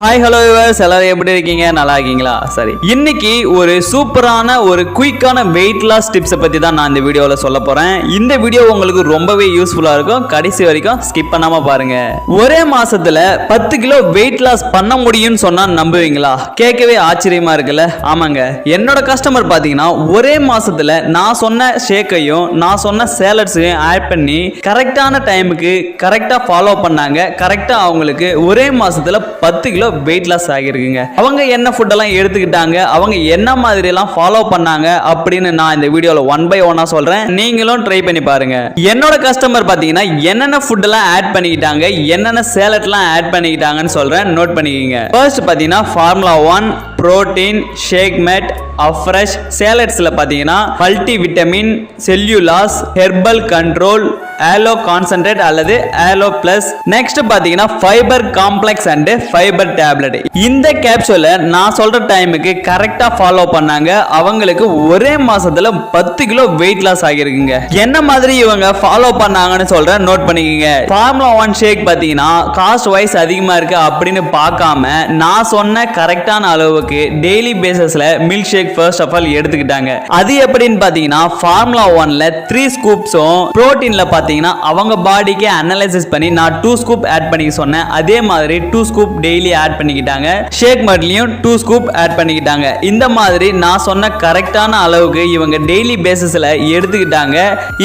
Hi hello viewers, எல்லாரும் எப்படி இருக்கீங்க? நல்லா இருக்கீங்களா? சரி, இன்னைக்கு ஒரு சூப்பரான ஒரு குயிக்கான வெயிட் லாஸ் டிப்ஸை பற்றி தான் நான் இந்த வீடியோவில் சொல்ல போகிறேன். இந்த வீடியோ உங்களுக்கு ரொம்பவே யூஸ்ஃபுல்லாக இருக்கும். கடைசி வரைக்கும் ஸ்கிப் பண்ணாமல் பாருங்க. ஒரே மாசத்துல 10 கிலோ வெயிட் லாஸ் பண்ண முடியும்னு சொன்னால் நம்புவீங்களா? கேட்கவே ஆச்சரியமா இருக்குல்ல? ஆமாங்க, என்னோட கஸ்டமர் பார்த்தீங்கன்னா ஒரே மாசத்துல நான் சொன்ன ஷேக்கையும் நான் சொன்ன சேலட்ஸையும் ஆட் பண்ணி கரெக்டான டைமுக்கு கரெக்டாக ஃபாலோ பண்ணாங்க. கரெக்டாக அவங்களுக்கு ஒரே மாசத்துல 10 கிலோ வெயிட் லாஸ் ஆகிருக்குங்க. அவங்க என்ன ஃபுட் எல்லாம் எடுத்துக்கிட்டாங்க, அவங்க என்ன மாதிரி எல்லாம் ஃபாலோ பண்ணாங்க அப்படின்னு நான் இந்த வீடியோல 1 by 1 சொல்றேன். நீங்களும் ட்ரை பண்ணி பாருங்க. என்னோட கஸ்டமர் பாத்தீங்கன்னா என்னென்ன ஃபுட் எல்லாம் ஆட் பண்ணிக்கிட்டாங்க, என்னென்ன சேலட் எல்லாம் ஆட் பண்ணிக்கிட்டாங்கன்னு சொல்றேன், நோட் பண்ணிக்கங்க. ஃபர்ஸ்ட் பாத்தீங்கன்னா formula 1 protein shake mate afresh. சேலட்ஸ்ல பாத்தீங்கன்னா multi vitamin, cellulose, herbal control, aloe concentrate அல்லது ஆலோ பிளஸ். நெக்ஸ்ட் பாத்தீங்கன்னா fibre complex and fibre tablet. இந்த கேப்சூலை நான் சொல்ற டைமுக்கு கரெக்டா ஃபாலோ பண்ணாங்க. அவங்களுக்கு ஒரே மாசத்துல 10 கிலோ வெயிட் லாஸ் ஆகிருக்குங்க. என்ன மாதிரி இவங்க ஃபாலோ பண்ணாங்கன்னு சொல்றேன், நோட் பண்ணிக்கங்க. ஃபார்முலா 1 ஷேக் பாத்தீங்கன்னா காஸ்ட் வைஸ் அதிகமா இருக்கு அப்படின்னு பார்க்காம நான் சொன்ன கரெக்டான அளவுக்கு டெய்லி பேசிஸ்ல milk shake first of all எடுத்துக்கிட்டாங்க. அது எப்படின்னு பாத்தீங்கன்னா ஃபார்முலா 1ல 3 ஸ்கூப்ஸும், புரோட்டீன்ல பாத்தீங்கன்னா அவங்க பாடிக்கு அனலைசிஸ் பண்ணி நான் 2 ஸ்கூப் ஆட் பண்ணிக்க சொன்னேன். அதே மாதிரி 2 ஸ்கூப் டெய்லி ஆட் பண்ணிக்கிட்டாங்க. ஷேக் மட்லயும் 2 ஸ்கூப் ஆட் பண்ணிக்கிட்டாங்க. இந்த மாதிரி நான் சொன்ன கரெக்டான அளவுக்கு இவங்க டெய்லி பேசிஸ்ல எடுத்துக்கிட்டாங்க.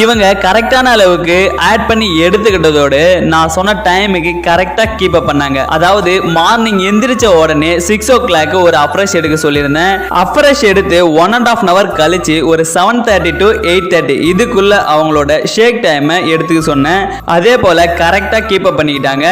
இவங்க கரெக்டான அளவுக்கு ஆட் பண்ணி எடுத்துக்கிட்டதோடு நான் சொன்ன டைமுக்கு கரெக்டா கீப் அப் பண்ணாங்க. அதாவது மார்னிங் எந்திரிச்ச உடனே 6 o'clock ஒரு அஃப்ரெஷ் எடுக்க சொல்லியிருந்தேன். அஃப்ரெஷ் எடுத்து 1.5 hour கழிச்சு ஒரு 7:30 to 8:30 இதுக்குள்ள அவங்களோட ஷேக் டைம் எடுத்துக்க சொன்னேன். அதே போல கரெக்டா கீப் அப் பண்ணிக்கிட்டாங்க.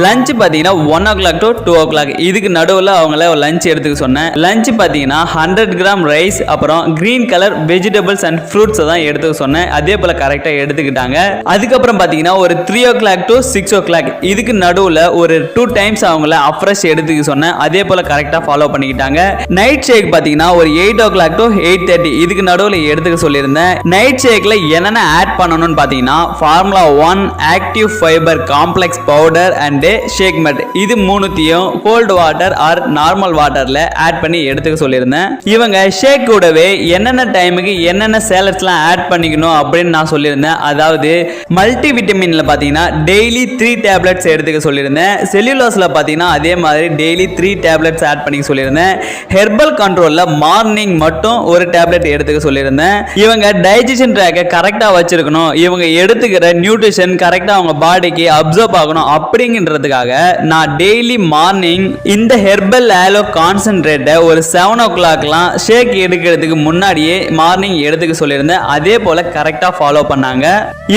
லஞ்ச் பாத்தீங்கன்னா 1 o'clock to 2 o'clock இதுக்கு நடுவில் அவங்கள லஞ்ச் எடுத்துக்க சொன்னேன். லஞ்ச் பாத்தீங்கன்னா 100 கிராம் ரைஸ், அப்புறம் green colour vegetables and fruits தான் எடுத்துக்க சொன்னேன். அதே போல கரெக்டா எடுத்துக்கிட்டாங்க. அதுக்கப்புறம் பாத்தீங்கன்னா ஒரு 3 o'clock to 6 o'clock இதுக்கு நடுவில் ஒரு 2 times அவங்கள அஃப்ரெஷ் எடுத்துக்க சொன்னேன். அதே போல கரெக்டா ஃபாலோ பண்ணிக்கிட்டாங்க. நைட் ஷேக் பாத்தீங்கன்னா ஒரு 8 o'clock to 8:30 இதுக்கு நடுவில் எடுத்துக்க சொல்லியிருந்தேன். நைட் ஷேக்ல என்னென்ன ஆட் பண்ணணும்னு பாத்தீங்கன்னா formula 1 active fibre complex powder and shake mate இது மூணுத்தையும் கோல்ட் வாட்டர் ஆர் நார்மல் வாட்டர்ல ஆட் பண்ணி எடுத்துக்க சொல்லியிருந்தேன். இவங்க ஷேக் கூடவே என்னென்ன டைமுக்கு என்னென்ன சேலட்ஸ்லாம் ஆட் பண்ணிக்கணும் அப்படின்னு நான் சொல்லியிருந்தேன். அதாவது மல்டி விட்டமின்ல பாத்தீங்கன்னா டெய்லி 3 டேப்லெட்ஸ் எடுத்துக்க சொல்லியிருந்தேன். செல்லுலாஸ்ல பாத்தீங்கன்னா அதே மாதிரி டெய்லி 3 டேப்லெட்ஸ் ஆட் பண்ணிக்க சொல்லியிருந்தேன். ஹெர்பல் கண்ட்ரோல்ல மார்னிங் மட்டும் ஒரு டேப்லெட் எடுத்துக்க சொல்லியிருந்தேன். இவங்க டைஜஷன் ட்ராக்கை கரெக்டா வச்சிருக்கணும். இவங்க எடுத்துக்கிற நியூட்ரிஷன் கரெக்டா அவங்க பாடிக்கு அப்சர்வ் ஆகணும். அப்படிங்கிறதுக்காக நான் டெய்லி மார்னிங் இந்த ஹெர்பல் ஆலோ கான்சென்ட்ரேட்டை ஒரு 7 o'clockலாம் ஷேக் எடுக்கிறதுக்கு முன்னாடியே மார்னிங் எடுத்துக்க சொல்லியிருந்தேன். அதே போல கரெக்டா ஃபாலோ பண்ணாங்க.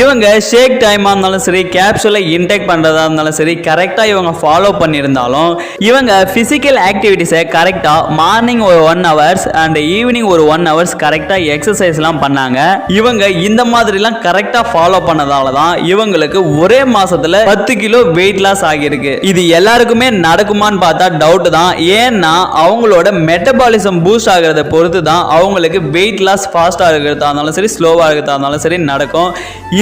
இவங்க ஷேக் டைமா இருந்தாலும் சரி, கேப்சூலை இன்டேக் பண்றதா இருந்தாலும் சரி, கரெக்டா இவங்க ஃபாலோ பண்ணியிருந்தாலும் இவங்க பிசிக்கல் ஆக்டிவிட்டிஸை கரெக்டா மார்னிங் ஒரு 1 hours அண்ட் ஈவினிங் ஒரு 1 hours கரெக்டா எக்ஸசைஸ்லாம் பண்ணாங்க. இவங்க இந்த மாதிரிலாம் கரெக்டா ஃபாலோ பண்ணதால தான் இவங்களுக்கு ஒரே மாசத்துல 10 கிலோ வெயிட் லாஸ் ஆகியிருக்கு. இது எல்லாருக்குமே நடக்குமான்னு பார்த்தா டவுட் தான். ஏன்னா அவங்களோட மெட்டபாலிசம் பூஸ்ட் ஆகிறத பொறுத்து தான் அவங்களுக்கு வெயிட் லாஸ் ஃபாஸ்டா இருக்கிறதா இருந்தாலும் சரி, ஸ்லோவா இருக்கிறதா இருந்தாலும் சரி நடக்கும்.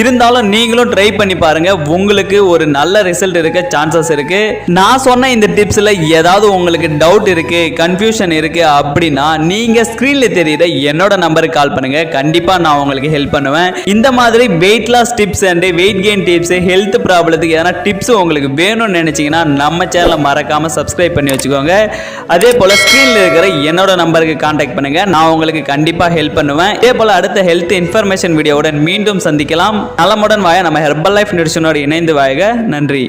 இருந்தாலும் நீங்களும் ட்ரை பண்ணி பாருங்க. உங்களுக்கு ஒரு நல்ல ரிசல்ட் இருக்க சான்சஸ் இருக்கு. நான் சொன்ன இந்த டிப்ஸ்ல ஏதாவது உங்களுக்கு டவுட் இருக்கு, கன்ஃபியூஷன் இருக்கு அப்படின்னா நீங்க ஸ்கிரீன்ல தெரியுற என்னோட நம்பருக்கு கால் பண்ணுங்க. கண்டிப்பா நான் உங்களுக்கு ஹெல்ப் பண்ணுவேன். இந்த மாதிரி weight loss tips and weight gain tips, health ப்ராப்ளத்துக்கு எதனா டிப்ஸ் உங்களுக்கு வேணும்னு நினைச்சீங்கன்னா நம்ம சேனலை மறக்காம சப்ஸ்கிரைப் பண்ணி வச்சுக்கோங்க. அதே போல ஸ்கிரீன்ல இருக்கிற என்னோட நம்பருக்கு கான்டாக்ட் பண்ணுங்க. நான் உங்களுக்கு கண்டிப்பா ஹெல்ப் பண்ணுவேன். இதே போல அடுத்த ஹெல்த் இன்ஃபர்மேஷன் வீடியோவுடன் மீண்டும் சந்திக்கலாம். நலமுடன் வாழ நம்ம ஹெர்பல் லைஃப் நியூட்ரிஷனோடு இணைந்து வாழ. நன்றி.